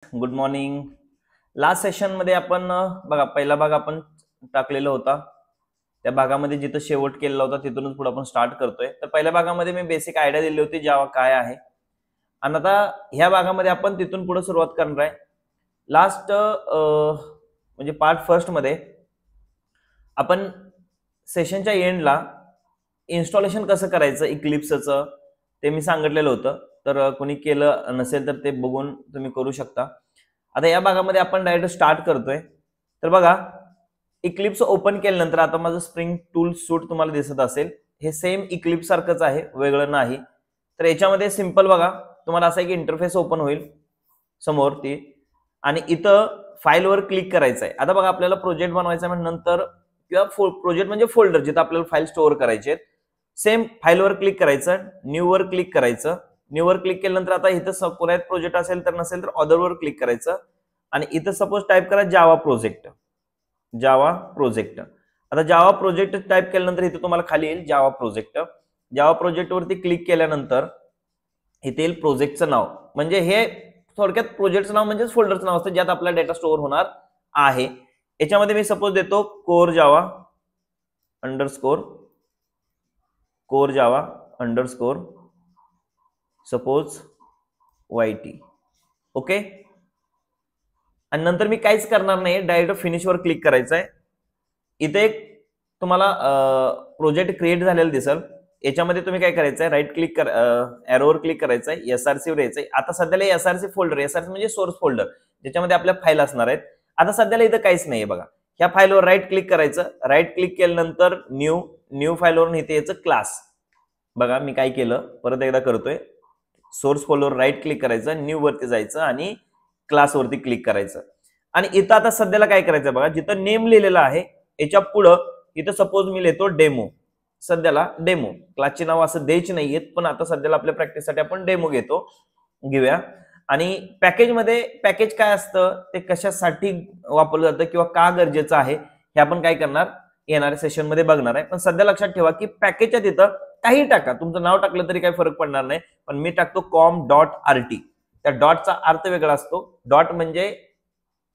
Good morning. Last session मध्ये आपण बघा पहिला भाग आपण टाकलेला होता. त्या भागामध्ये जिथं शेवट केलेला होता तिथूनच पुढे आपण स्टार्ट करतोय. तर पहिल्या भागामध्ये मी बेसिक आयडिया दिली होती जावा काय आहे, आणि आता ह्या भागामध्ये आपण तिथून पुढे सुरुवात करणार आहे. लास्ट म्हणजे पार्ट फर्स्ट मध्ये आपण सेशनच्या एंडला इन्स्टॉलेशन कसं करायचं इक्लिप्सचं ते मी सांगितलेलं होतं. तर कोणी केलं नसेल तर ते बघून तुम्ही करू शकता. आता या भागामध्ये आपण डायरेक्ट स्टार्ट करतोय. तर बघा, इक्लिप्स ओपन केल्यानंतर आता माझं स्प्रिंग टूल सूट तुम्हाला दिसत असेल. हे सेम इक्लिप्स सारखंच आहे, वेगळं नाही. तर याच्यामध्ये सिंपल बघा, तुम्हाला असं एक इंटरफेस ओपन होईल समोर ती, आणि इथं फाईलवर क्लिक करायचं आहे. आता बघा, आपल्याला प्रोजेक्ट बनवायचा आहे नंतर, किंवा प्रोजेक्ट म्हणजे फोल्डर जिथं आपल्याला फाईल स्टोअर करायचे आहेत. सेम फाईलवर क्लिक करायचं, न्यू वर क्लिक करायचं. न्यू वर क्लिक केल्यानंतर आता इथं कोणात प्रोजेक्ट असेल तर नसेल तर अदरवर क्लिक करायचं, आणि इथं सपोज टाईप करा जावा प्रोजेक्ट. Java project. आता जावा प्रोजेक्ट टाईप केल्यानंतर इथं तुम्हाला खाली येईल जावा प्रोजेक्ट. जावा प्रोजेक्ट वरती क्लिक केल्यानंतर इथे येईल प्रोजेक्टचं नाव. म्हणजे हे थोडक्यात प्रोजेक्टचं नाव म्हणजे फोल्डरचं नाव असतं ज्यात आपला डेटा स्टोअर होणार आहे. याच्यामध्ये मी सपोज देतो core Java underscore, core Java underscore suppose YT. Okay, आणि नंतर मी काहीच करणार नाही, डायरेक्ट फिनिश वर क्लिक करायचं आहे. इथे एक तुम्हाला प्रोजेक्ट क्रिएट झालेला दिसेल. याच्यामध्ये तुम्ही काय करायचं आहे, राईट क्लिक एरोवर क्लिक करायचं आहे, SRC वर यायचंय. आता सध्याला SRC फोल्डर, SRC म्हणजे सोर्स फोल्डर, ज्याच्यामध्ये आपल्या फाईल असणार आहेत. आता सध्याला इथं काहीच नाहीये बघा. ह्या फाईलवर राईट क्लिक करायचं. राईट क्लिक केल्यानंतर न्यू फाईलवरून इथे यायचं क्लास. बघा मी काय केलं, परत एकदा करतोय. सोर्स फोल्डर राईट क्लिक करायचं, न्यू वरती जायचं आणि क्लास वरती क्लिक करायचं. आणि इथं आता सध्याला काय करायचं बघा, जिथं नेम लिहिलेलं आहे याच्या पुढं इथं सपोज मी लिहितो डेमो. सध्याला डेमो, क्लासचे नाव असं द्यायचे नाहीयेत, पण आता सध्याला आपल्या प्रॅक्टिससाठी आपण डेमो घेऊया. आणि पॅकेजमध्ये पॅकेज काय असतं, ते कशासाठी वापरलं जातं किंवा का गरजेचं आहे हे आपण काय करणार येणाऱ्या सेशन मध्ये बघणार आहे. पण सध्या लक्षात ठेवा की पॅकेजच्या तिथं काही टाका, तुमचं नाव टाकलं तरी काही फरक पडणार नाही. पण मी टाकतो com.rt. त्या डॉटचा अर्थ वेगळा असतो. डॉट म्हणजे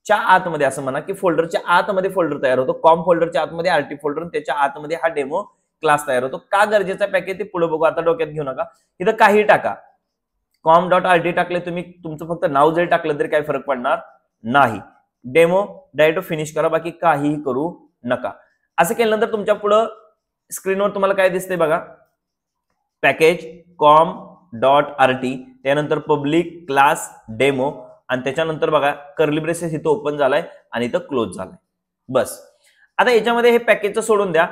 च्या आतमध्ये, असं म्हणा की फोल्डरच्या आतमध्ये फोल्डर तयार होतो. कॉम फोल्डरच्या आतमध्ये RT फोल्डर, त्याच्या आतमध्ये हा डेमो क्लास तयार होतो. का गरजेचा पॅकेज ते पुढे बघू, आता डोक्यात घेऊ नका. इथं काही टाका, com.rt टाकले तुम्ही, तुमचं फक्त नाव जरी टाकलं तरी काही फरक पडणार नाही. डेमो डायरेक्ट फिनिश करा, बाकी काहीही करू नका. असं केल्यानंतर तुमच्या पुढं स्क्रीनवर तुम्हाला काय दिसतंय बघा, पॅकेज com.rt, त्यानंतर पब्लिक क्लास डेमो, आणि त्याच्यानंतर बघा कर्ली ब्रेसेस इथं ओपन झालाय आणि इथं क्लोज झालाय. बस. आता याच्यामध्ये हे पॅकेजचं सोडून द्या.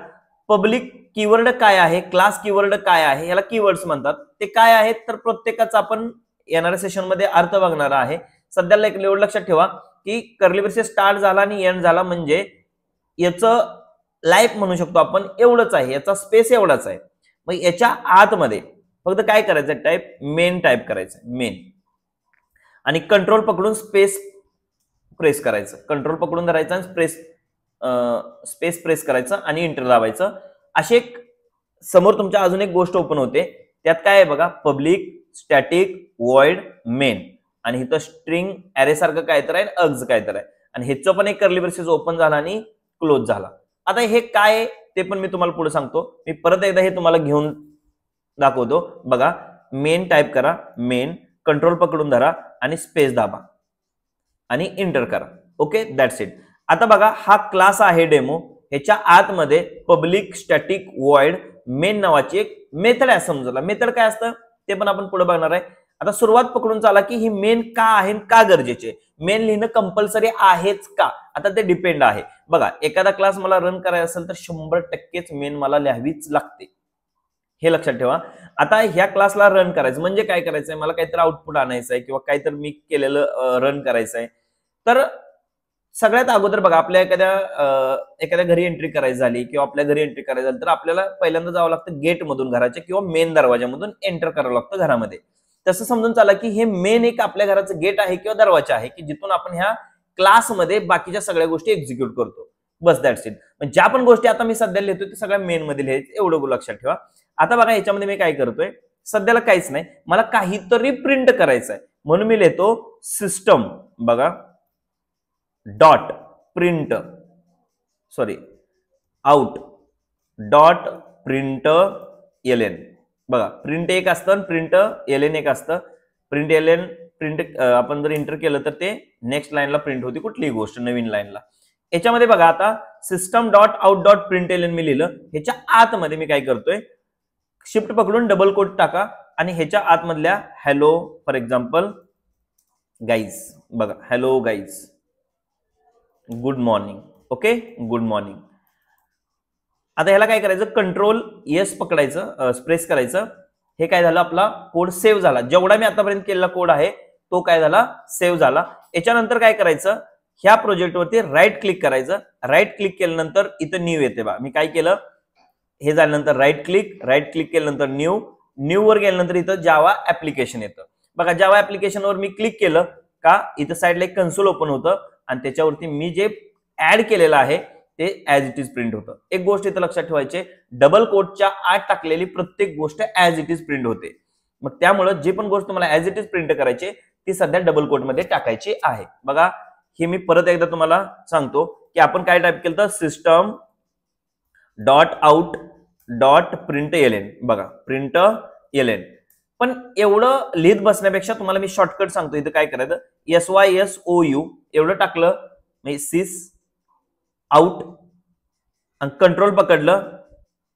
पब्लिक कीवर्ड काय आहे, क्लास कीवर्ड काय आहे, याला कीवर्ड्स म्हणतात. ते काय आहेत तर प्रत्येकाचा आपण येणाऱ्या सेशन मध्ये अर्थ बघणार आहे. सध्याला एक लेवल लक्षात ठेवा की कर्ली ब्रेसेस स्टार्ट झाला आणि एंड झाला म्हणजे याचं लाईफ म्हणू शकतो आपण एवढंच आहे, याचा स्पेस एवढाच आहे. मग याच्या आतमध्ये फक्त काय करायचं, टाईप मेन टाईप करायचं, मेन, आणि कंट्रोल पकडून स्पेस प्रेस करायचं. कंट्रोल पकडून धरायचं आणि स्पेस प्रेस करायचं आणि एंटर दाबायचं. अशी एक समोर तुमच्या अजून एक गोष्ट ओपन होते. त्यात काय आहे बघा, पब्लिक स्टॅटिक वॉइड मेन, आणि इथं स्ट्रिंग अरे सारखं काय तर आहे, अग्ज काय तर आहे, आणि ह्याचं पण एक कर्ली ब्रेसेस ओपन झाला आणि क्लोज झाला. आता हे काय ते पण मी तुम्हाला पुढे सांगतो. मी परत एकदा हे तुम्हाला घेऊन दाखवतो. बघा, मेन टाईप करा, मेन, कंट्रोल पकडून धरा आणि स्पेस दाबा आणि एंटर करा. Okay, that's it. आता बघा, हा क्लास आहे डेमो. ह्याच्या आतमध्ये पब्लिक स्टॅटिक वॉइड मेन नावाची एक मेथड आहे. समजला मेथड काय असतं ते पण आपण पुढे बघणार आहे. आता सुरुवात पकडून चाला की ही मेन का आहे, का गरजेचे, मेन लिहिणं कंपल्सरी आहेच का, आता ते डिपेंड आहे. बघा, एखादा क्लास मला रन करायचा असेल तर 100%च मेन मला लिहावीच लागते, हे लक्षात ठेवा. आता ह्या क्लासला रन करायचं म्हणजे काय करायचंय, मला काहीतरी आउटपुट आणायचं आहे किंवा काहीतरी मी केलेलं रन करायचं आहे. तर सगळ्यात अगोदर बघा, आपल्या एखाद्या घरी एंट्री करायची झाली किंवा आपल्या घरी एंट्री करायची झाली तर आपल्याला पहिल्यांदा जावं लागतं गेट मधून, घराच्या किंवा मेन दरवाजामधून एंटर करावं लागतं घरामध्ये. तसं समजून चाला की हे मेन एक आपल्या घराचं गेट आहे किंवा दरवाजा आहे की जिथून आपण ह्या क्लासमध्ये बाकीच्या सगळ्या गोष्टी एक्झिक्यूट करतो. बस, दॅट्स इट. ज्या पण गोष्टी आता मी सध्या लिहितो ते सगळ्या मेन मध्ये लिहायचं, एवढं लक्षात ठेवा. आता बघा, याच्यामध्ये मी काय करतोय, सध्याला काहीच नाही, मला काहीतरी प्रिंट करायचं आहे. म्हणून मी लिहितो सिस्टम बघा dot print out dot print LN. बघा प्रिंट एक असतं आणि प्रिंट एलएन एक असतं. प्रिंट एलएन प्रिंट आपण जर एंटर केलं तर ते नेक्स्ट लाईनला प्रिंट होती कुठलीही गोष्ट नवीन लाईनला. याच्यामध्ये बघा आता system dot out dot print ln मी लिहिलं. ह्याच्या आतमध्ये मी काय करतोय शिफ्ट पकडून डबल कोट टाका आणि ह्याच्या आतमधल्या हॅलो फॉर एक्झाम्पल गाईज बघा hello guys good morning. Okay good morning. आता ह्याला काय करायचं कंट्रोल एस पकडायचं प्रेस करायचं. हे काय झालं आपला कोड सेव्ह झाला. जेवढा मी आतापर्यंत केलेला कोड आहे तो काय झाला सेव्ह झाला. याच्यानंतर काय करायचं ह्या प्रोजेक्टवरती राईट क्लिक करायचं. राईट क्लिक केल्यानंतर इथं न्यू येते बा. मी काय केलं हे झाल्यानंतर राईट क्लिक केल्यानंतर न्यू वर गेल्यानंतर इथं जावा ऍप्लिकेशन येतं. बघा जावा ऍप्लिकेशन वर मी क्लिक केलं का इथं साईडला एक कन्सोल ओपन होतं आणि त्याच्यावरती मी जे ऍड केलेलं आहे ते ऍज इट इज प्रिंट होतं. एक गोष्ट इथं लक्षात ठेवायची डबल कोटच्या आत टाकलेली प्रत्येक गोष्ट ऍज इट इज प्रिंट होते. मग त्यामुळे जे पण गोष्ट तुम्हाला ऍज इट इज प्रिंट करायची ती सध्या डबल कोट मध्ये टाकायची आहे. बघा हे मी परत एकदा तुम्हाला सांगतो की आपण काय टाईप केलं तर system dot out dot print LN. बघा प्रिंट एलएन. पण एवढं लिहित बसण्यापेक्षा तुम्हाला मी शॉर्टकट सांगतो. इथं काय करायचं SYSOU एवढं टाकलं सिस आउट आणि कंट्रोल पकडलं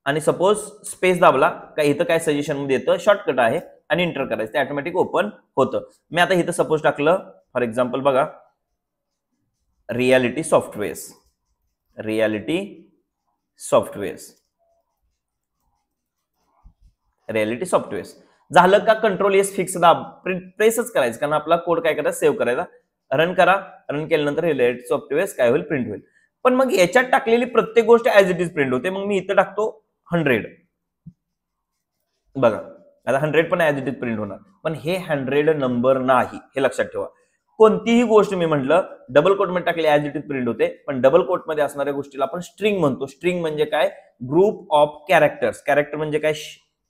आणि सपोज स्पेस दाबला का इथं काय सजेशन मध्ये येतं शॉर्टकट आहे आणि एंटर करायचं ते ऑटोमॅटिक ओपन होतं. मी आता इथं सपोज टाकलं फॉर एक्झाम्पल बघा रियालिटी सॉफ्टवेअर्स झालं का कंट्रोल एस फिक्स दाब प्रेसच करायचं कारण आपला कोड काय करायचा सेव्ह करायचा. रन करा. रन केल्यानंतर रियालिटी सॉफ्टवेअर्स काय होईल प्रिंट होईल. पण मग याच्यात टाकलेली प्रत्येक गोष्ट ऍज इट इज प्रिंट होते. मग मी इथं टाकतो 100. बघा आता 100 पण ऍज इट इज प्रिंट होणार. पण हे 100 नंबर नाही हे लक्षात ठेवा. कोणतीही गोष्ट मी म्हटलं डबल कोट मध्ये टाकली ऍज इट इज प्रिंट होते. पण डबल कोट मध्ये असणाऱ्या गोष्टीला आपण स्ट्रिंग म्हणतो. स्ट्रिंग म्हणजे काय ग्रुप ऑफ कॅरेक्टर्स. कॅरेक्टर म्हणजे काय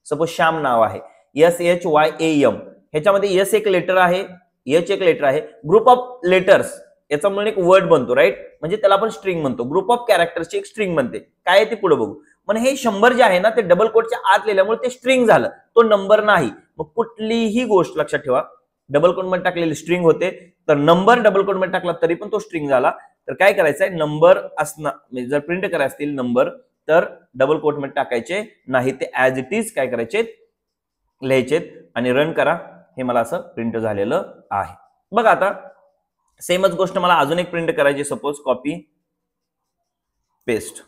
सपोज श्याम नाव आहे SHYAM. ह्याच्यामध्ये एस एक लेटर आहे एच एक लेटर आहे. ग्रुप ऑफ लेटर्स याचा म्हणून एक वर्ड बनतो राईट म्हणजे त्याला आपण स्ट्रिंग म्हणतो. ग्रुप ऑफ कॅरेक्टर्सची एक स्ट्रिंग बनते. काय ते पुढे बघू. पण हे 100 जे आहे ना ते डबल कोटच्या आत लिहिल्यामुळे ते स्ट्रिंग झालं तो नंबर नाही. मग कुठलीही गोष्ट लक्षात ठेवा डबल कोट मध्ये टाकलेली स्ट्रिंग होते तर नंबर डबल कोट मध्ये टाकला तरी पण तो स्ट्रिंग झाला. तर काय करायचंय नंबर असणार जर प्रिंट करायचे असतील नंबर तर डबल कोट मध्ये टाकायचे नाही. ते ऍज इट इज काय करायचे लिहायचे आणि रन करा. हे मला असं प्रिंट झालेलं आहे. बघा आता सेमच गोष्ट मला अजून एक प्रिंट करायची सपोज कॉपी पेस्ट.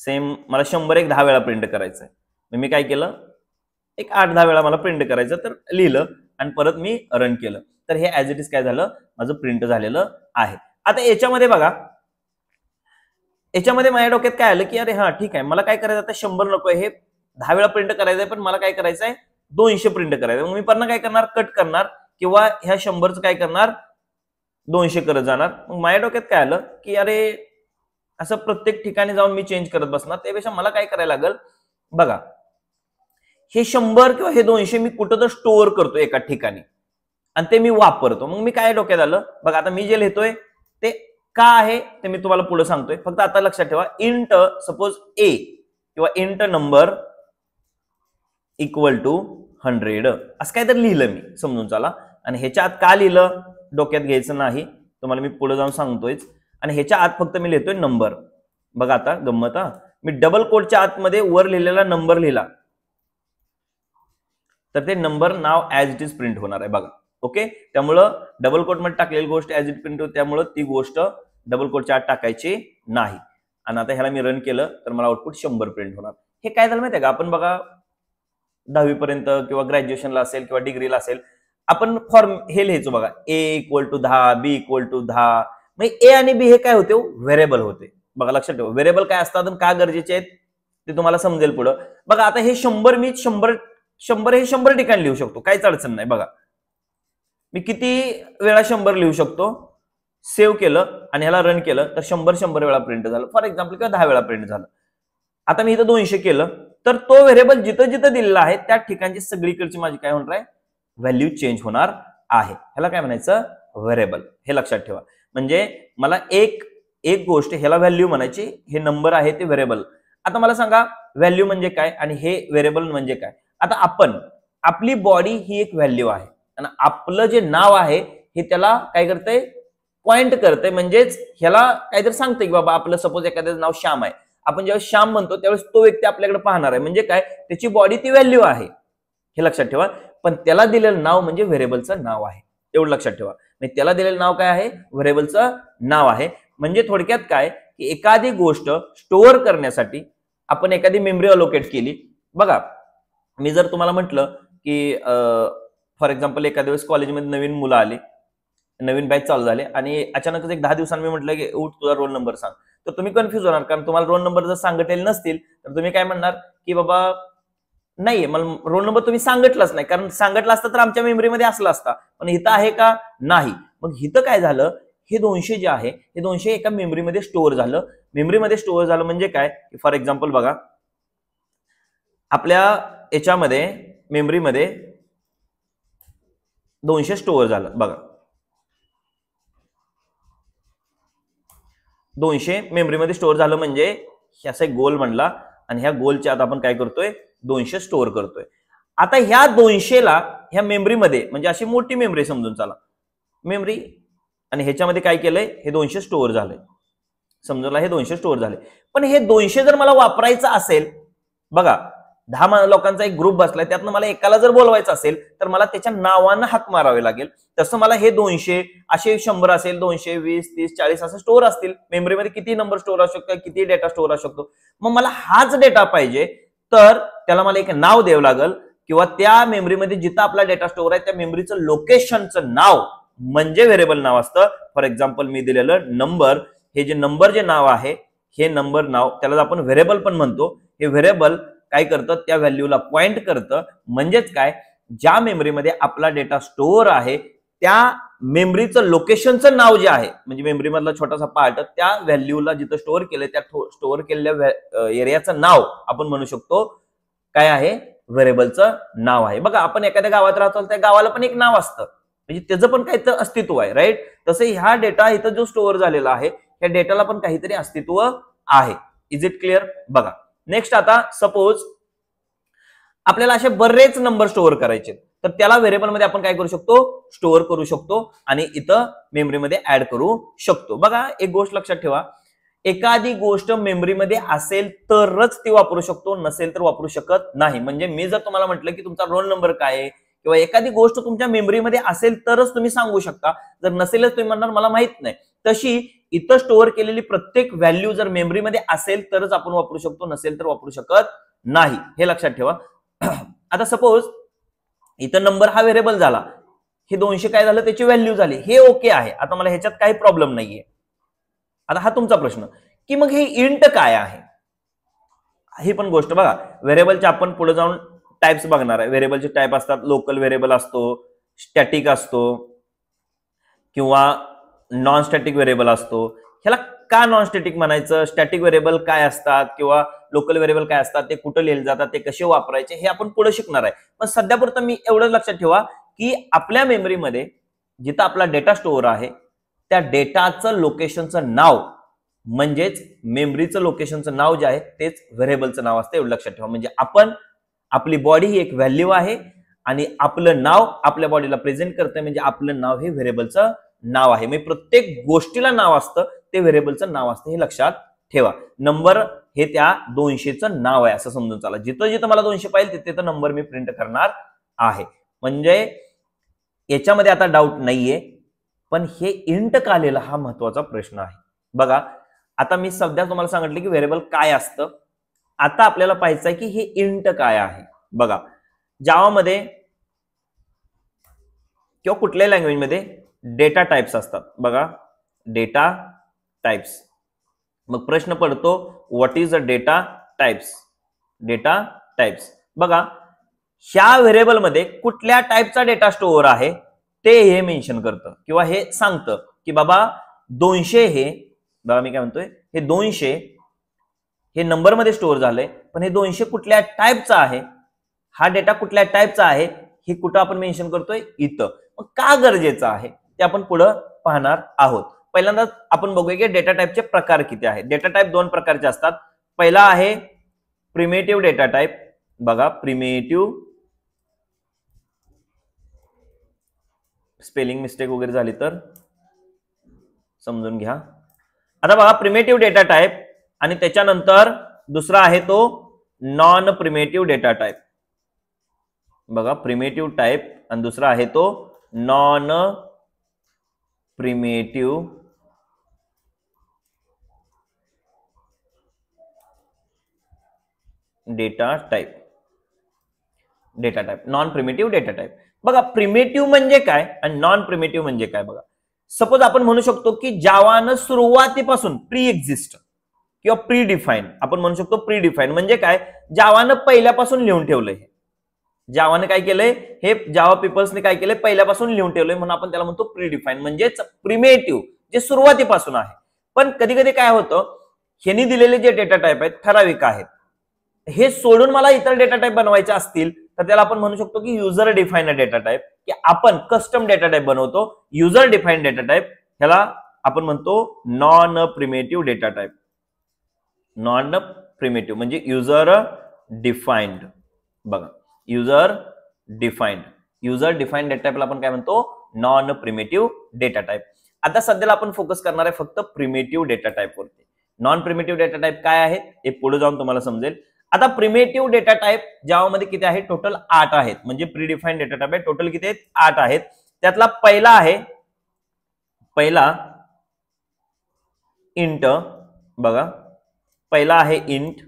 सेम मला 100 एक 10 वेळा प्रिंट करायचंय. मी काय केलं एक 8-10 वेळा मला प्रिंट करायचं तर लिहिलं आणि परत मी रन केलं तर हे ऍज इट इज काय झालं माझं प्रिंट झालेलं आहे. आता याच्यामध्ये बघा याच्यामध्ये माझ्या डोक्यात काय आलं की अरे हा ठीक आहे मला काय करायचं आता 100 नको हे 10 वेळा प्रिंट करायचंय पण मला काय करायचंय 200 प्रिंट करायचं. मग मी पण काय करणार कट करणार किंवा ह्या 100चं काय करणार 200 करत जाणार. मग माझ्या डोक्यात काय आलं की अरे असं प्रत्येक ठिकाणी जाऊन मी चेंज करत बसणार. त्यापेक्षा मला काय करायला लागेल बघा हे 100 किंवा हे 200 मी कुठं तर स्टोअर करतो एका ठिकाणी आणि ते मी वापरतो. मग मी काय डोक्यात आलं बघा आता मी जे लिहितोय ते का आहे ते मी तुम्हाला पुढे सांगतोय. फक्त आता लक्षात ठेवा इंट सपोज ए किंवा इंट नंबर इक्वल टू 100 असं काय तर लिहिलं मी समजून चला. आणि ह्याच्या आत का लिहिलं डोक्यात घ्यायचं नाही तुम्हाला मी पुढे जाऊन सांगतोय. आणि ह्याच्या आत फक्त मी लिहितोय नंबर. बघा आता गंमत मी डबल कोटच्या आतमध्ये वर लिहिलेला नंबर लिहिला तर ते number now as it is print होणार आहे बघा. ओके त्यामुळं डबल कोट मध्ये टाकलेली गोष्ट ऍज इट प्रिंट होते त्यामुळं ती गोष्ट डबल कोटच्या आत टाकायची नाही. आणि आता ह्याला मी रन केलं तर मला आउटपुट 100 प्रिंट होणार. हे काय झालं माहितीये का आपण बघा 10वी पर्यंत किंवा ग्रॅज्युएशनला असेल किंवा डिग्रीला असेल आपण फॉर्म हे लिहायचो बघा A = 10 B = 10. मग ए आणि बी हे काय होते व्हेरिएबल होते. बघा लक्षात ठेवा व्हेरिएबल काय असतात आणि का गरजेचे आहेत ते तुम्हाला समजेल पुढं. बघा आता हे 100 मी 100 हे 100 ठिकाणी लिहू शकतो काहीच अडचण नाही. बघा मी किती वेळा 100 लिहू शकतो. सेव्ह केलं आणि ह्याला रन केलं तर 100 वेळा प्रिंट झालं फॉर एक्झाम्पल किंवा 10 वेळा प्रिंट झालं. आता मी इथं 200 केलं तर तो व्हेरिएबल जिथं जिथं दिलेला आहे त्या ठिकाणची सगळीकडची माझी काय होणार आहे व्हॅल्यू चेंज होणार आहे. ह्याला काय म्हणायचं? व्हेरिएबल. हे लक्षात ठेवा. म्हणजे मला एक गोष्ट ह्याला व्हॅल्यू म्हणायची, हे नंबर आहे ते व्हेरिएबल. आता मला सांगा व्हॅल्यू म्हणजे काय आणि हे व्हेरिएबल म्हणजे काय. आता आपली बॉडी ही एक व्हॅल्यू आहे आणि आपलं जे नाव आहे हे त्याला काय करतंय? पॉइंट करतंय. म्हणजेच ह्याला काहीतरी सांगतंय की बाबा आपलं सपोज एखाद्याचं नाव श्याम आहे, आपण ज्यावेळेस श्याम म्हणतो त्यावेळेस तो व्यक्ती आपल्याकडे पाहणार आहे. म्हणजे काय? त्याची बॉडी ती व्हॅल्यू आहे, हे लक्षात ठेवा. पण त्याला दिलेलं नाव म्हणजे व्हेरिएबलचं नाव आहे, एवढं लक्षात ठेवा. त्याला दिलेलं नाव काय आहे? व्हेरिएबलचं नाव आहे. म्हणजे थोडक्यात काय की एखादी गोष्ट स्टोअर करण्यासाठी आपण एखादी मेमरी अलोकेट केली. बघा, मी जर तुम्हाला म्हटलं की फॉर एक्झाम्पल एखाद्या वेळेस कॉलेजमध्ये नवीन मुलं आली, नवीन बॅच चालू झाले आणि अचानकच एक 10 दिवसांनी मी म्हटलं की उठ तुझा रोल नंबर सांग, तर तुम्ही कन्फ्युज होणार. कारण तुम्हाला रोल नंबर जर सांगितलेले नसतील तर तुम्ही काय म्हणणार की बाबा नाहीये, मला रोल नंबर तुम्ही सांगितलाच नाही. कारण सांगितलं असतं तर आमच्या मेमरीमध्ये असला असता, पण इथं आहे का? नाही. मग इथं काय झालं? हे 200 जे आहे हे 200 एका मेमरीमध्ये स्टोअर झालं. मेमरीमध्ये स्टोअर झालं म्हणजे काय? फॉर एक्झाम्पल बघा, आपल्या याच्यामध्ये मेमरीमध्ये 200 स्टोअर झालं. बघा, 200 मेमरीमध्ये स्टोअर झालं म्हणजे ह्याचा एक गोल म्हणला आणि ह्या गोलच्या आत आपण काय करतोय? 200 स्टोअर करतोय. आता ह्या 200ला ह्या मेमरीमध्ये, म्हणजे अशी मोठी मेमरी समजून चला मेमरी, आणि ह्याच्यामध्ये काय केलंय? हे 200 स्टोअर झालंय. समजून हे 200 स्टोअर झाले. पण हे 200 जर मला वापरायचं असेल, बघा 10 लोकांचा एक ग्रुप बसलाय, त्यातनं मला एकाला जर बोलवायचं असेल तर मला त्याच्या नावानं हाक मारावे लागेल. तसं मला हे 200 असे 100 असेल, 200, 20, 30, 40 असं स्टोअर असतील. मेमरीमध्ये किती नंबर स्टोअर असू शकतो, किती डेटा स्टोअर असू शकतो. मग मला हाच डेटा पाहिजे तर त्याला मला एक नाव द्यावं लागेल, किंवा त्या मेमरीमध्ये जिथं आपला डेटा स्टोअर आहे त्या मेमरीचं लोकेशनचं नाव म्हणजे व्हेरिएबल नाव असतं. फॉर एक्झाम्पल मी दिलेलं नंबर, हे जे नंबर जे नाव आहे हे नंबर नाव, त्याला आपण व्हेरिएबल पण म्हणतो. हे व्हेरिएबल काय करतं? त्या व्हॅल्यूला पॉइंट करतं. म्हणजेच काय? ज्या मेमरीमध्ये आपला डेटा स्टोअर आहे त्या मेमरीचं लोकेशनचं नाव जे आहे, म्हणजे मेमरी मधला छोटासा पार्ट, त्या व्हॅल्यूला जिथं स्टोअर केलंय त्या स्टोअर केलेल्या एरियाचं नाव आपण म्हणू शकतो काय आहे? व्हेरिएबलचं नाव आहे. बघा, आपण एखाद्या गावात राहतो, त्या गावाला पण एक नाव असतं, म्हणजे त्याचं पण काहीतरी अस्तित्व आहे, राईट? तसं ह्या डेटा इथं जो स्टोअर झालेला आहे त्या डेटाला पण काहीतरी अस्तित्व आहे. Is it clear? बघा, नेक्स्ट आता सपोज आपल्याला असे बरेच नंबर स्टोअर करायचे, तर त्याला व्हेरिएबल मध्ये आपण काय करू शकतो? स्टोअर करू शकतो आणि इथं मेमरीमध्ये ऍड करू शकतो. बघा, एक गोष्ट लक्षात ठेवा, एखादी गोष्ट मेमरीमध्ये असेल तरच ती वापरू शकतो, नसेल तर वापरू शकत नाही. म्हणजे मी जर तुम्हाला म्हटलं की तुमचा रोल नंबर काय आहे, किंवा एखादी गोष्ट तुमच्या मेमरीमध्ये असेल तरच तुम्ही सांगू शकता, जर नसेलच तुम्ही म्हणणार मला माहित नाही. तशी इथं स्टोअर केलेली प्रत्येक व्हॅल्यू जर मेमरीमध्ये असेल तरच आपण वापरू शकतो, नसेल तर वापरू शकत नाही. हे लक्षात ठेवा. आता सपोज इथं नंबर हा व्हेरिएबल झाला, हे 200 काय झालं? त्याची व्हॅल्यू झाली, हे ओके आहे. आता मला ह्याच्यात काही प्रॉब्लेम नाहीये. आता हा तुमचा प्रश्न की मग हे इंट काय आहे? ही पण गोष्ट बघा, व्हेरिएबलच्या आपण पुढे जाऊन टाइप्स बघणार आहे. व्हेरिएबलचे टाइप असतात, लोकल व्हेरिएबल असतो, स्टॅटिक असतो, किंवा नॉन स्टॅटिक व्हेरिएबल असतो. ह्याला का नॉन स्टॅटिक म्हणायचं? स्टॅटिक व्हेरिएबल काय असतात किंवा लोकल व्हेरिएबल काय असतात, ते कुठे लिहिले जातात, ते कसे वापरायचे, हे आपण पुढे शिकणार आहे. पण सध्यापुरतं मी एवढं लक्षात ठेवा की आपल्या मेमरीमध्ये जिथं आपला डेटा स्टोअर आहे त्या डेटाचं लोकेशनचं नाव, म्हणजेच मेमरीचं लोकेशनचं नाव जे आहे तेच व्हेरिएबलचं नाव असतं, एवढं लक्षात ठेवा. म्हणजे आपली बॉडी ही एक व्हॅल्यू आहे आणि आपलं नाव आपल्या बॉडीला प्रेझेंट करतंय, म्हणजे आपलं नाव हे व्हेरिएबलचं नाव आहे. म्हणजे प्रत्येक गोष्टीला नाव असतं ते व्हेरिएबलचं नाव असतं, हे लक्षात ठेवा. नंबर हे त्या 200चं नाव आहे असं समजून चला. जिथं जिथं मला 200 पाहिजे तिथं नंबर मी प्रिंट करणार आहे. म्हणजे याच्यामध्ये आता डाऊट नाहीये. पण हे इंट का लिहिलं हा महत्वाचा प्रश्न आहे. बघा, आता मी सध्या तुम्हाला सांगितलं की व्हेरिएबल काय असतं. आता आपल्याला पाहायचं आहे की हे इंट काय आहे. बघा, जावामध्ये किंवा कुठल्याही लँग्वेजमध्ये डेटा टाइप्स असतात. बघा, डेटा टाइप्स. मग प्रश्न पडतो, what is a data types? Data types. बघा, ह्या व्हेरिएबल मध्ये कुठल्या टाइपचा डेटा स्टोअर आहे ते हे मेन्शन करतं, किंवा हे सांगतं की बाबा 200 हे, बघा मी काय म्हणतोय, हे 200 हे नंबर मध्ये स्टोअर झालंय, पण हे 200 कुठल्या टाइपचा आहे, हा डेटा कुठल्या टाइपचा आहे हे कुठं आपण मेन्शन करतोय इथं. मग का गरजेचं आहे ते आपण पुढं पाहणार आहोत. पहिल्यांदा आपण बघूया की डेटा टाईपचे प्रकार किती आहेत. डेटा टाईप दोन प्रकारचे असतात. पहिला आहे प्रिमेटिव्ह डेटा टाईप. बघा प्रिमेटिव्ह, स्पेलिंग मिस्टेक वगैरे झाली तर समजून घ्या. आता बघा प्रिमेटिव्ह डेटा टाईप आणि त्याच्यानंतर दुसरा आहे तो नॉन प्रिमेटिव्ह डेटा टाईप. बघा प्रिमेटिव्ह टाईप आणि दुसरा आहे तो non primitive data type. Data type, non primitive data type. बघा प्रिमेटिव्ह म्हणजे काय आणि नॉन प्रिमेटिव्ह म्हणजे काय. बघा सपोज आपण म्हणू शकतो की जावानं सुरुवातीपासून प्री एक्झिस्ट किंवा प्री डिफाईन, आपण म्हणू शकतो प्री डिफाईन म्हणजे काय, जावानं पहिल्यापासून लिहून ठेवलंय. जावाने काय केलंय, हे जावा पीपल्सने काय केलंय, पहिल्यापासून लिहून ठेवलंय म्हणून आपण त्याला म्हणतो प्री डिफाईन, म्हणजेच प्रिमेटिव्ह जे सुरुवातीपासून आहे. पण कधी कधी काय होतं, ह्यांनी दिलेले जे डेटा टाईप आहेत ठराविक आहेत, हे सोडून मला इतर डेटा टाईप बनवायचे असतील तर त्याला आपण म्हणू शकतो की युजर डिफाईन डेटा टाईप, की आपण कस्टम डेटा टाईप बनवतो. युजर डिफाईन डेटा टाईप ह्याला आपण म्हणतो non primitive data type. Non primitive म्हणजे युजर डिफाईन्ड. बघा युजर डिफाईन्ड डेटा टाईपला आपण काय म्हणतो, नॉन प्रिमेटिव्ह डेटा टाईप. आता सध्याला आपण फोकस करणार आहे फक्त प्रिमेटिव्ह डेटा टाईप वरती. नॉन प्रिमेटिव्ह डेटा टाईप काय आहे हे पुढे जाऊन तुम्हाला समजेल. आता प्रिमेटिव्ह डेटा टाईप जावामध्ये किती आहे, टोटल 8 आहेत. म्हणजे प्री डिफाईन्ड डेटा टाईप आहे, टोटल किती आहेत, 8 आहेत. त्यातला पहिला आहे, पहिला इंट. बघा पहिला आहे इंट,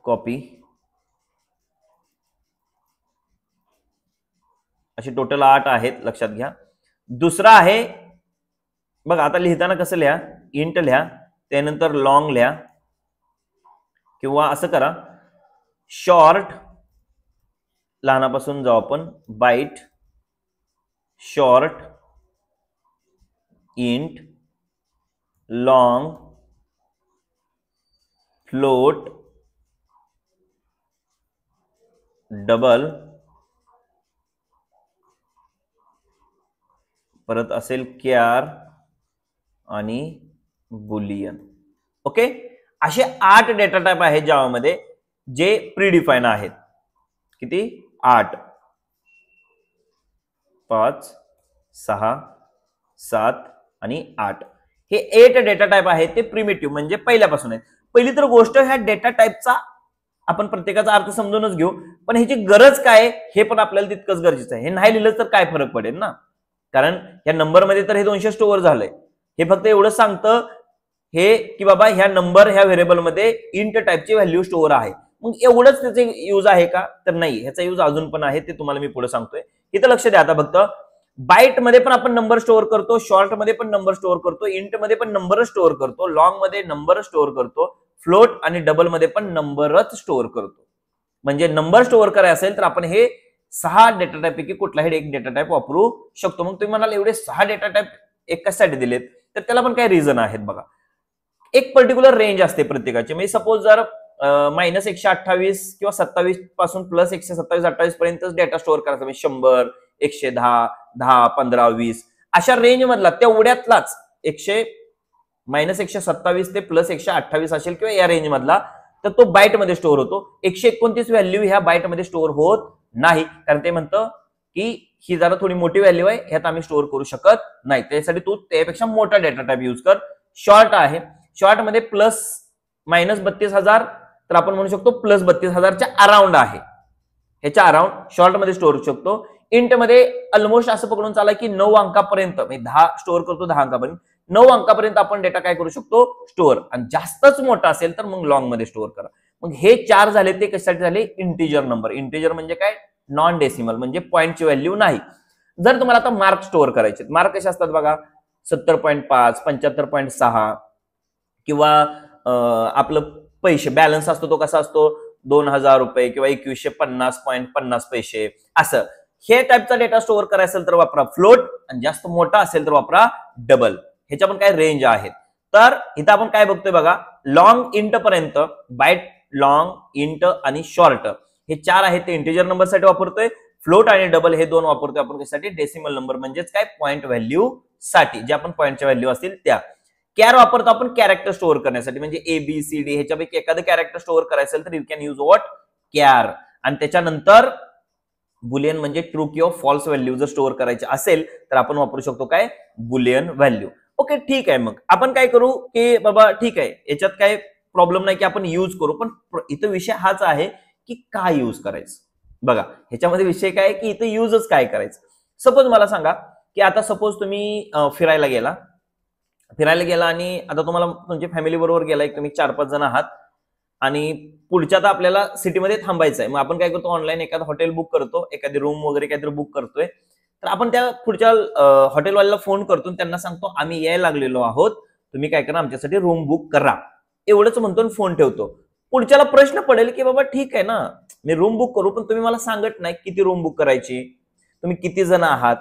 कॉपी, अशी टोटल 8 आहेत, लक्षात घ्या. दुसरा आहे बघा, आता लिहिताना कसं लिहा, इंट लिहा, त्यानंतर लॉंग लिहा, किंवा असं करा शॉर्ट, लहानापासून जाऊ आपण, byte, short, int, long, float, double, परत असेल क्यार आणि बुलियन. ओके, असे 8 डेटा टाईप आहेत जावामध्ये जे प्रीडिफाईन आहेत. किती, 8, 5, 6, 7 आणि 8. हे 8 डेटा टाईप आहेत, ते प्रिमेटिव्ह म्हणजे पहिल्यापासून आहेत. पहिली तर गोष्ट, ह्या डेटा टाईपचा आपण प्रत्येकाचा अर्थ समजूनच घेऊ, पण ह्याची गरज काय हे पण आपल्याला तितकंच गरजेचं आहे. हे नाही लिहिलं तर काय फरक पडेल ना, कारण या नंबरमध्ये तर हे 200 स्टोअर झालंय. हे फक्त एवढं सांगतं हे की बाबा ह्या नंबर ह्या व्हेरिएबलमध्ये इंट टाईपची व्हॅल्यू स्टोअर आहे. मग एवढंच त्याचे यूज आहे का, तर नाही, ह्याचा यूज अजून पण आहे, ते तुम्हाला मी पुढे सांगतोय. इथं लक्ष द्या. आता फक्त बाईट मध्ये पण आपण नंबर स्टोअर करतो, शॉर्ट मध्ये पण नंबर स्टोअर करतो, इंट मध्ये पण नंबर स्टोअर करतो, लॉंग मध्ये नंबर स्टोअर करतो, फ्लोट आणि डबल मध्ये पण नंबरच स्टोअर करतो. म्हणजे नंबर स्टोअर करायचा असेल तर आपण हे 6 डेटा टाईप पैकी कुठलाही एक डेटा टाईप वापरू शकतो. मग तुम्ही म्हणाल एवढे 6 डेटा टाईप एकासाठी दिलेत, तर त्याला पण काही रिझन आहेत. बघा एक पर्टिक्युलर रेंज असते प्रत्येकाची. म्हणजे सपोज जर -128 किंवा 27 पासून प्लस 127, 28 पर्यंत डेटा स्टोअर करायचा, म्हणजे 100, 110, 10, 15, 20 अशा रेंज मधला, तेवढ्यातलाच -127 ते प्लस 128 असेल किंवा या रेंज मधला, तर तो बाईट मध्ये स्टोअर होतो. 129 व्हॅल्यू ह्या बाईट मध्ये स्टोअर होत नाही, कारण ते म्हणतं की ही जरा थोडी मोठी व्हॅल्यू आहे, ह्यात आम्ही स्टोअर करू शकत नाही, त्यासाठी तू त्यापेक्षा मोठा डेटा टाईप यूज कर. शॉर्ट आहे, शॉर्ट मध्ये प्लस -32,000, तर आपण म्हणू शकतो प्लस 32,000च्या अराउंड आहे, ह्याच्या अराउंड शॉर्ट मध्ये स्टोअर करू शकतो. इंट मध्ये ऑलमोस्ट असं पकडून चाला की 9 अंकापर्यंत, म्हणजे 10 स्टोअर करतो, 10 अंकापर्यंत, 9 अंकापर्यंत आपण डेटा काय करू शकतो, स्टोअर. आणि जास्तच मोठा असेल तर मग लॉंग मध्ये स्टोअर करा. मग हे 4 झाले, ते कशासाठी झाले, इंटिजर नंबर. इंटिजर म्हणजे काय, नॉन डेसिमल, म्हणजे पॉईंटची व्हॅल्यू नाही. जर तुम्हाला आता मार्क स्टोअर करायचे, मार्क कसे असतात बघा, 70.5, 75.6, किंवा आपलं पैसे बॅलन्स असतो तो कसा असतो, 2000 रुपये किंवा 2150.50 पैसे, असं हे टाईपचा डेटा स्टोअर करायचा असेल तर वापरा फ्लोट, आणि जास्त मोठा असेल तर वापरा डबल. ह्याच्या पण काय रेंज आहेत. तर इथं आपण काय बघतोय बघा, लॉंग इंट पर्यंत बाईट लॉंग, इंट आणि शॉर्ट हे 4 आहेत ते इंटिजर नंबर साठी वापरतोय. फ्लोट आणि डबल हे 2 वापरतोय आपण कशासाठी, डेसिमल नंबर म्हणजेच काय पॉइंट व्हॅल्यू साठी, जे आपण पॉइंटच्या व्हॅल्यू असतील त्या. कॅर वापरतो आपण कॅरेक्टर स्टोअर करण्यासाठी, म्हणजे ABCD ह्याच्यापैकी एखादं कॅरेक्टर स्टोअर करायचं तर you can use what, care. आणि त्याच्यानंतर बुलियन म्हणजे ट्रू किंवा फॉल्स व्हॅल्यू जर स्टोअर करायची असेल तर आपण वापरू शकतो काय, बुलियन व्हॅल्यू. ओके ठीक आहे. मग आपण काय करू की बाबा ठीक आहे याच्यात काय प्रॉब्लेम नाही की आपण यूज करू, पण इथं विषय हाच आहे की काय यूज करायचं. बघा ह्याच्यामध्ये विषय काय की इथं यूजच काय करायचं. सपोज मला सांगा की आता सपोज तुम्ही फिरायला गेला आणि आता तुम्हाला तुमच्या फॅमिली बरोबर गेलाय, तुम्ही 4-5 जण आहात आणि पुढच्या तर आपल्याला सिटीमध्ये थांबायचं आहे. मग आपण काय करतो, ऑनलाईन एखादं हॉटेल बुक करतो, एखादी रूम वगैरे काहीतरी बुक करतोय. तर आपण त्या पुढच्या हॉटेलवाल्याला फोन करतो, त्यांना सांगतो आम्ही यायला लागलेलो आहोत, तुम्ही काय करा आमच्यासाठी रूम बुक करा, एवढंच म्हणतो फोन ठेवतो. पुढच्याला प्रश्न पडेल की बाबा ठीक आहे ना, मी रूम बुक करू, पण तुम्ही मला सांगत नाही किती रूम बुक करायची, तुम्ही किती जण आहात,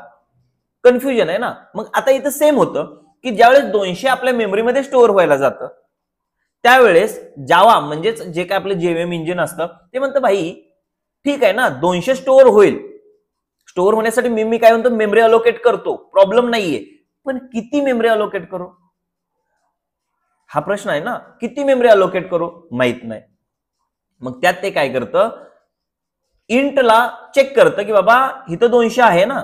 कन्फ्युजन आहे ना. मग आता इथं सेम होतं की ज्यावेळेस 200 आपल्या मेमरीमध्ये स्टोअर व्हायला जातं त्यावेळेस जावा म्हणजेच जे काय आपलं जेव्हीएम इंजिन असतं ते म्हणतं भाई ठीक आहे ना 200 स्टोअर होईल, स्टोअर होण्यासाठी मी काय म्हणतो मेमरी अलोकेट करतो, प्रॉब्लेम नाहीये, पण किती मेमरी अलोकेट करू हा प्रश्न आहे ना. किती मेमरी अलोकेट करू माहित नाही. मग त्यात ते काय करतं, इंटला चेक करतं की बाबा इथं 200 आहे ना,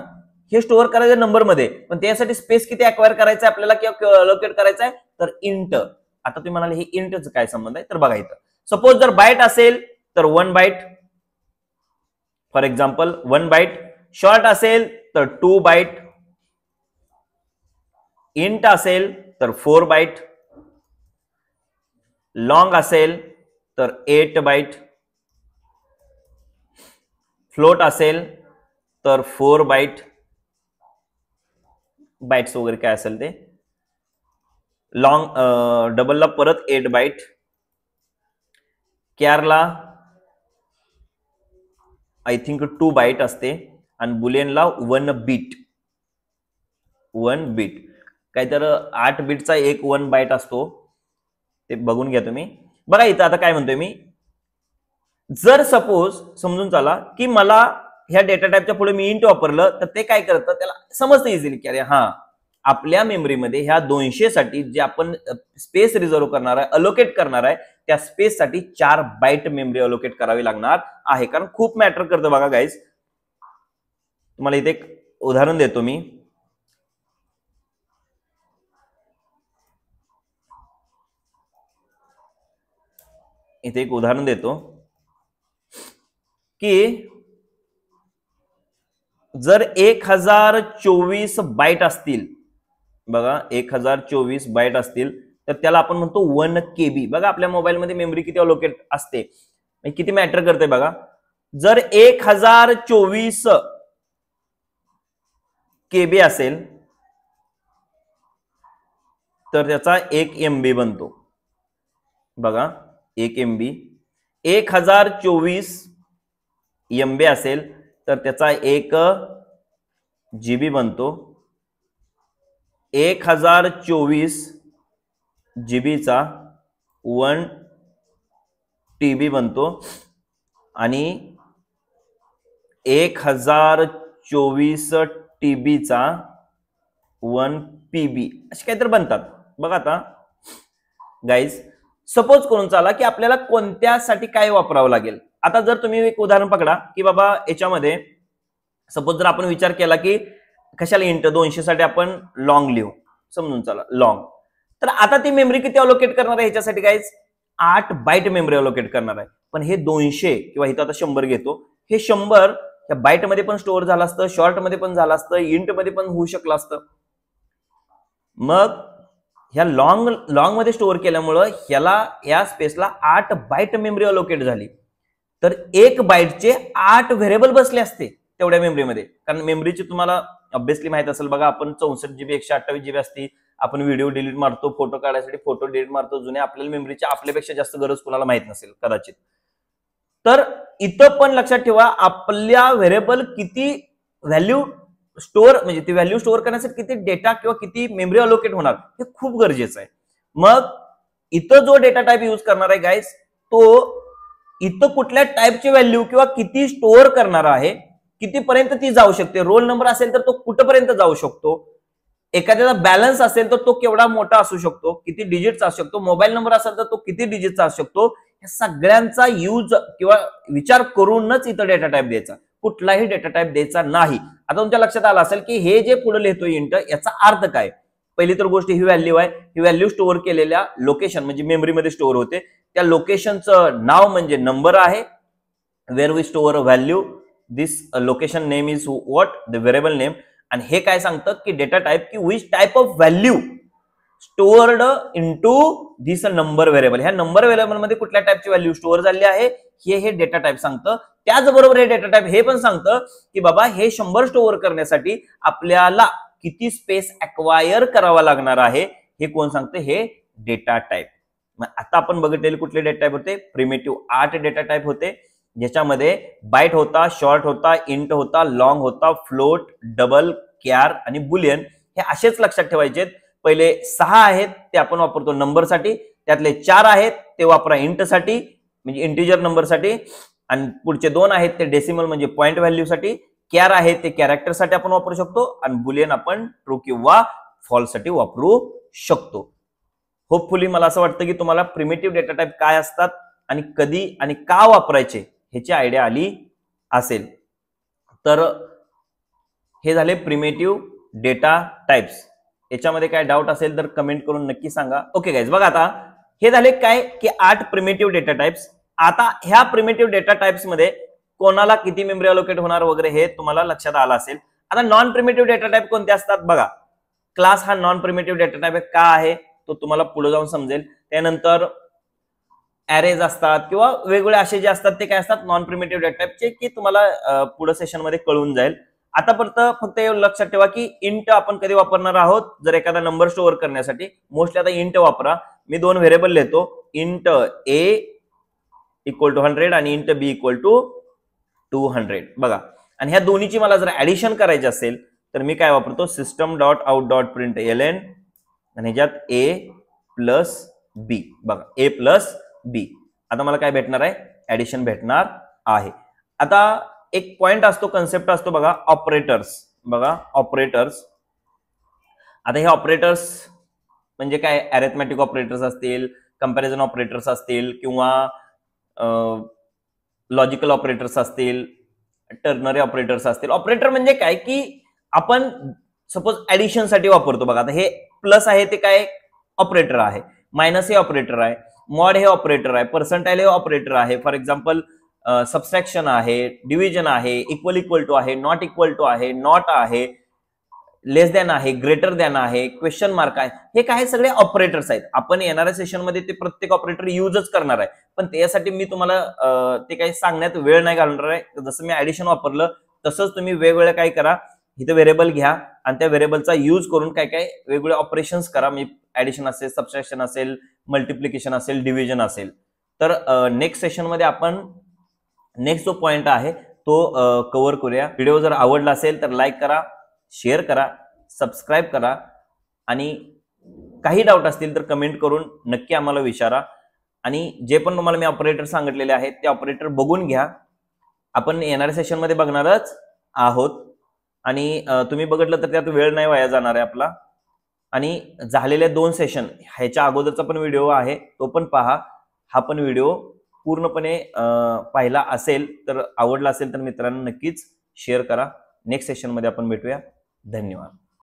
हे स्टोअर करायचं नंबर मध्ये, पण त्यासाठी स्पेस किती अक्वायर करायचं आहे आपल्याला किंवा अलोकेट करायचं आहे, तर इंट. आता तुम्ही म्हणाले हे इंटचं काय संबंध आहे, तर बघा इथं सपोज जर बाईट असेल तर 1 byte, for example 1 byte, short असेल तर 2 बाईट, इंट असेल तर 4 बाईट, लॉंग असेल तर 8 बाईट, फ्लोट असेल तर 4 बाईट, बाईट्स वगैरे काय असेल ते, लॉंग डबलला परत 8 bite, Kerala I think 2 bite असते आणि बुलियनला 1 बीट, 1 बीट काय तर 8 बीटचा एक 1 बाईट असतो, ते बघून घ्या तुम्ही. बघा इथं आता काय म्हणतोय मी, जर सपोज समजून चला की मला ह्या डेटा टाईपच्या पुढे मी इंट वापरलं तर ते काय करतं, त्याला समजतं इझिली की अरे हा आपल्या मेमरीमध्ये ह्या 200 साठी जे आपण स्पेस रिझर्व करणार आहे, अलोकेट करणार आहे, त्या स्पेस साठी 4 बाईट मेमरी अलोकेट करावी लागणार आहे. कारण खूप मॅटर करतं बघा गाईज. तुम्हाला इथे एक उदाहरण देतो मी. इथे एक उदाहरण देतो की जर 1024 बाईट असतील, बघा 1024 बाईट असतील तर त्याला आपण म्हणतो 1 KB. बघा आपल्या मोबाईलमध्ये मेमरी किती अलोकेट असते, किती मॅटर करते बघा. जर 1024 KB असेल तर त्याचा 1 MB बनतो. बघा 1 MB, 1024 MB असेल तर त्याचा 1 GB बनतो. 1024 GBचा 1 TB बनतो आणि 1024 TBचा 1 PB असे काहीतरी बनतात. बघा आता गाईज, सपोज करून चाला की आपल्याला कोणत्यासाठी काय वापरावं लागेल. आता जर तुम्ही एक उदाहरण पकडा की बाबा याच्यामध्ये सपोज जर आपण विचार केला की कशाला इंट 200 साठी आपण लॉंग लिहू, समजून चला लॉंग, तर आता ती मेमरी किती अलोकेट करणार आहे ह्याच्यासाठी गाईज, 8 बाईट मेमरी अलोकेट करणार आहे. पण हे 200 किंवा इथं आता 100 घेतो, हे 100 त्या बाईट मध्ये पण स्टोअर झालं असतं, शॉर्ट मध्ये पण झालं असतं, इंट मध्ये पण होऊ शकलं असतं. मग ह्या लॉंग मध्ये स्टोअर केल्यामुळं ह्याला या स्पेसला 8 बाईट मेमरी अलोकेट झाली, तर 1 बाईटचे 8 व्हेरिएबल बसले असते तेवढ्या मेमरीमध्ये. कारण मेमरीची तुम्हाला ऑब्व्हियसली माहित असेल, बघा आपण 64 GB 128 GB असते, आपण व्हिडिओ डिलीट मारतो, फोटो काढायसाठी फोटो डिलीट मारतो, जुने आपल्याला मेमरीची आपल्यापेक्षा जास्त गरज कुणाला माहित नसेल कदाचित. तर इथं पण लक्षात ठेवा आपल्या व्हेरिएबल किती व्हॅल्यू स्टोअर, म्हणजे ती व्हॅल्यू स्टोअर करण्यासाठी किती डेटा किंवा किती मेमरी अलोकेट होणार हे खूप गरजेचं आहे. मग इथं जो डेटा टाईप यूज करणार आहे गाईज तो इथं कुठल्या टाईपची व्हॅल्यू किंवा किती स्टोअर करणार आहे, कितीपर्यंत ती जाऊ शकते. रोल नंबर असेल तर तो कुठपर्यंत जाऊ शकतो, एखाद्याचा बॅलन्स असेल तर तो केवढा मोठा असू शकतो, किती डिजिटचा असू शकतो, मोबाईल नंबर असेल तर तो किती डिजिटचा असू शकतो, या सगळ्यांचा यूज किंवा विचार करूनच इथं डेटा टाईप द्यायचा, कुठलाही डेटा टाईप द्यायचा नाही. आता तुमच्या लक्षात आलं असेल की हे जे पुढे लिहितोय इंट याचा अर्थ काय. पहिली तर गोष्ट ही व्हॅल्यू आहे, ही व्हॅल्यू स्टोअर केलेल्या लोकेशन म्हणजे मेमरीमध्ये स्टोअर होते, त्या लोकेशनचं नाव म्हणजे नंबर आहे. Where we store a value, this location name is what, the variable name. आणि हे काय सांगतं की डेटा टाईप की which type of value stored into this number variable, ह्या नंबर व्हेरिएबल मध्ये कुठल्या टाईपची व्हॅल्यू स्टोअर झाली आहे हे डेटा टाईप सांगतं. त्याचबरोबर हे डेटा टाईप हे पण सांगतं की बाबा हे 100 स्टोअर करण्यासाठी आपल्याला किती स्पेस अक्वायर करावा लागणार आहे, हे कोण सांगतं, हे डेटा टाईप. आता आपण बघितलेले कुठले डेटा टाईप होते, प्रिमिटिव्ह 8 डेटा टाईप होते, ज्याच्यामध्ये बाईट होता, शॉर्ट होता, इंट होता, लॉंग होता, फ्लोट, डबल, क्यार आणि बुलियन. हे असेच लक्षात ठेवायचे. पहिले 6 आहेत ते आपण वापरतो नंबरसाठी, त्यातले 4 आहेत ते वापरा इंट साठी म्हणजे इंटिजर नंबरसाठी, आणि पुढचे 2 आहेत ते डेसिमल म्हणजे पॉइंट व्हॅल्यू साठी, क्यार आहे ते कॅरेक्टर साठी आपण वापरू शकतो, आणि बुलियन आपण ट्रू किंवा फॉल्स साठी वापरू शकतो. होपफुली मला असं वाटतं की तुम्हाला प्रिमिटिव्ह डेटा टाईप काय असतात आणि कधी आणि का वापरायचे ह्याची आयडिया आली असेल. तर हे झाले प्रिमिटिव्ह डेटा टाइप्स. याच्यामध्ये काय डाऊट असेल तर कमेंट करून नक्की सांगा. ओके गाइज, बघा आता हे झाले काय की 8 प्रिमिटिव्ह डेटा टाइप्स. आता ह्या प्रिमिटिव्ह डेटा टाइप्स मध्ये कोणाला किती मेमरी अलोकेट होणार वगैरे हे तुम्हाला लक्षात आलं असेल. आता नॉन प्रिमिटिव्ह डेटा टाइप कोणते असतात बघा. क्लास हा नॉन प्रिमिटिव्ह डेटा टाइप का आहे तो तुम्हाला पुढे जाऊन समजेल. त्यानंतर ॲरेज असतात किंवा वेगवेगळे असे जे असतात ते काय असतात नॉन प्रिमिटिव्ह डेटा टाइपचे, की तुम्हाला पुढे सेशन मध्ये कळून जाईल. आतापर्यंत फक्त लक्षात ठेवा की इंट आपण कधी वापरणार आहोत, जर एखादा नंबर स्टोअर करण्यासाठी. मोस्टली आता इंट वापरा. मी 2 व्हेरिएबल लिहितो, इंट ए इक्वल टू 100 आणि इंट बी इक्वल टू 200 बघा. आणि ह्या दोन्हीची मला जर ऍडिशन करायची असेल तर मी काय वापरतो, system dot out dot print LN आणि ह्याच्यात ए प्लस बी बघा, ए प्लस बी. आता मला काय भेटणार आहे, ऍडिशन भेटणार आहे. आता एक पॉइंट असतो, कन्सेप्ट असतो बघा, ऑपरेटर्स. बघा ऑपरेटर्स, आता हे ऑपरेटर्स म्हणजे काय, अरिथमॅटिक ऑपरेटर्स असतील, कंपॅरिझन ऑपरेटर्स असतील किंवा लॉजिकल ऑपरेटर्स असतील, टर्नरी ऑपरेटर्स असतील. ऑपरेटर म्हणजे काय की आपण सपोज ऍडिशन साठी वापरतो बघा. आता हे प्लस आहे ते काय ऑपरेटर आहे, मायनस हे ऑपरेटर आहे, मॉड हे ऑपरेटर आहे, पर्सेंटाइल हे ऑपरेटर आहे. फॉर एक्झाम्पल सबस्ट्रॅक्शन आहे, डिव्हिजन आहे, इक्वल इक्वल टू आहे, नॉट इक्वल टू आहे, नॉट आहे, लेस दॅन आहे, ग्रेटर दॅन आहे, क्वेश्चन मार्क आहे. हे काही सगळे ऑपरेटर्स आहेत. आपण येणाऱ्या सेशन मध्ये ते प्रत्येक ऑपरेटर युजच करणार आहे, पण त्यासाठी मी तुम्हाला ते काही सांगण्यात वेळ नाही घालणार आहे. जसं मी ऍडिशन वापरलं तसंच तुम्ही वेगवेगळं काय करा, इथे व्हेरिएबल घ्या आणि त्या व्हेरिएबलचा यूज करून काय काय वेगवेगळे ऑपरेशन्स करा. मी ऍडिशन असेल, सबस्ट्रॅक्शन असेल, मल्टिप्लिकेशन असेल, डिव्हिजन असेल. तर नेक्स्ट सेशन मध्ये आपण नेक्स्ट जो पॉइंट आहे तो कव्हर करूया. व्हिडिओ जर आवडला असेल तर लाईक करा, शेअर करा, सबस्क्राईब करा, आणि काही डाऊट असतील तर कमेंट करून नक्की आम्हाला विचारा. आणि जे पण तुम्हाला मी ऑपरेटर सांगितलेले आहेत ते ऑपरेटर बघून घ्या. आपण येणाऱ्या सेशन मध्ये बघणारच आहोत, आणि तुम्ही बघितलं तर त्यात वेळ नाही वाया जाणार आहे आपला. आणि झालेले 2 सेशन ह्याच्या अगोदरचा पण व्हिडिओ आहे तो पण पहा. हा पण व्हिडिओ पूर्णपणे पाहिला असेल तर, आवडला असेल तर मित्रांनो नक्कीच शेअर करा. नेक्स्ट सेशन मध्ये आपण भेटूया. धन्यवाद.